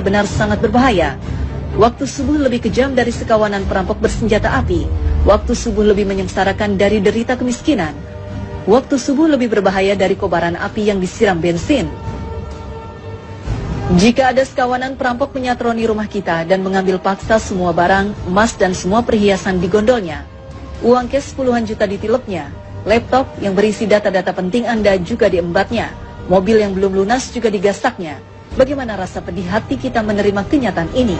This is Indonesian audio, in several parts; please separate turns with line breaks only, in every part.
benar-benar sangat berbahaya. Waktu subuh lebih kejam dari sekawanan perampok bersenjata api. Waktu subuh lebih menyengsarakan dari derita kemiskinan. Waktu subuh lebih berbahaya dari kobaran api yang disiram bensin. Jika ada sekawanan perampok menyatroni rumah kita dan mengambil paksa semua barang, emas dan semua perhiasan di gondolnya, uang cash puluhan juta ditilepnya, laptop yang berisi data-data penting Anda juga diembatnya, mobil yang belum lunas juga digasaknya, bagaimana rasa pedih hati kita menerima kenyataan ini?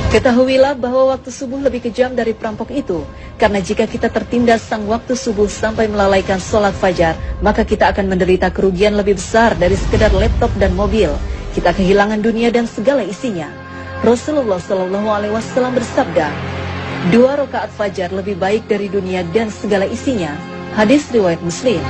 Ketahuilah bahwa waktu subuh lebih kejam dari perampok itu, karena jika kita tertindas sang waktu subuh sampai melalaikan sholat fajar, maka kita akan menderita kerugian lebih besar dari sekedar laptop dan mobil. Kita kehilangan dunia dan segala isinya. Rasulullah SAW bersabda, 2 rakaat fajar lebih baik dari dunia dan segala isinya. Hadis riwayat Muslim.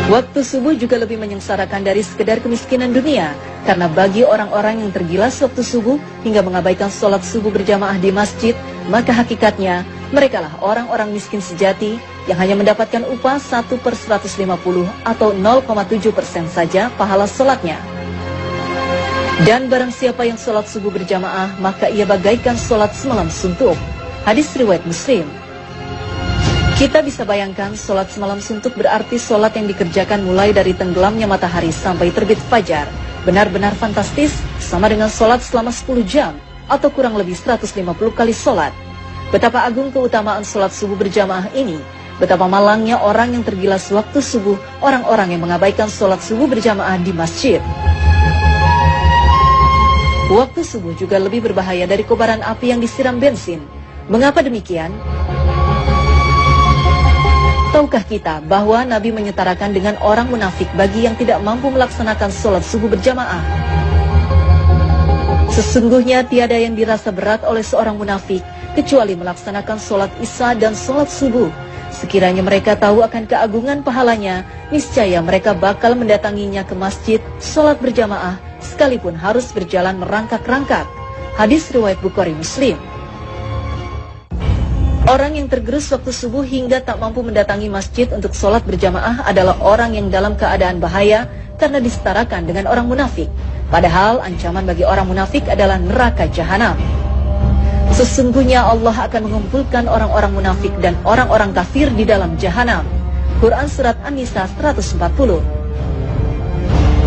Waktu subuh juga lebih menyengsarakan dari sekedar kemiskinan dunia, karena bagi orang-orang yang tergilas waktu subuh hingga mengabaikan sholat subuh berjamaah di masjid, maka hakikatnya merekalah orang-orang miskin sejati yang hanya mendapatkan upah 1/150 atau 0,7% saja pahala sholatnya. Dan barang siapa yang sholat subuh berjamaah, maka ia bagaikan sholat semalam suntuk. Hadis riwayat Muslim. Kita bisa bayangkan sholat semalam suntuk berarti sholat yang dikerjakan mulai dari tenggelamnya matahari sampai terbit fajar. Benar-benar fantastis, sama dengan sholat selama 10 jam atau kurang lebih 150 kali sholat. Betapa agung keutamaan sholat subuh berjamaah ini. Betapa malangnya orang yang tergilas waktu subuh, orang-orang yang mengabaikan sholat subuh berjamaah di masjid. Waktu subuh juga lebih berbahaya dari kobaran api yang disiram bensin. Mengapa demikian? Tahukah kita bahwa Nabi menyetarakan dengan orang munafik bagi yang tidak mampu melaksanakan sholat subuh berjamaah? Sesungguhnya tiada yang dirasa berat oleh seorang munafik kecuali melaksanakan sholat isya dan sholat subuh. Sekiranya mereka tahu akan keagungan pahalanya, niscaya mereka bakal mendatanginya ke masjid, sholat berjamaah, sekalipun harus berjalan merangkak-rangkak. Hadis riwayat Bukhari Muslim. Orang yang tergerus waktu subuh hingga tak mampu mendatangi masjid untuk sholat berjamaah adalah orang yang dalam keadaan bahaya karena disetarakan dengan orang munafik. Padahal ancaman bagi orang munafik adalah neraka jahanam. Sesungguhnya Allah akan mengumpulkan orang-orang munafik dan orang-orang kafir di dalam jahanam. Quran Surat An-Nisa 140.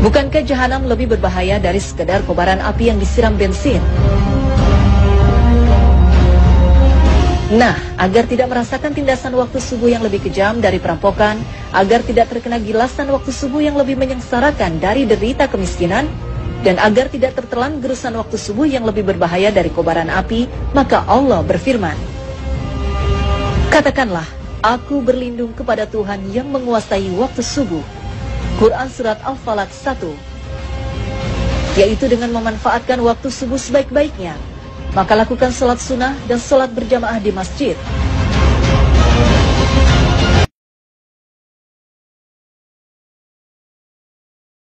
Bukankah jahanam lebih berbahaya dari sekedar kobaran api yang disiram bensin? Nah, agar tidak merasakan tindasan waktu subuh yang lebih kejam dari perampokan, agar tidak terkena gilasan waktu subuh yang lebih menyengsarakan dari derita kemiskinan, dan agar tidak tertelan gerusan waktu subuh yang lebih berbahaya dari kobaran api, maka Allah berfirman, katakanlah, aku berlindung kepada Tuhan yang menguasai waktu subuh. Quran Surat Al-Falaq 1. Yaitu dengan memanfaatkan waktu subuh sebaik-baiknya, maka lakukan sholat sunnah dan sholat berjamaah di masjid.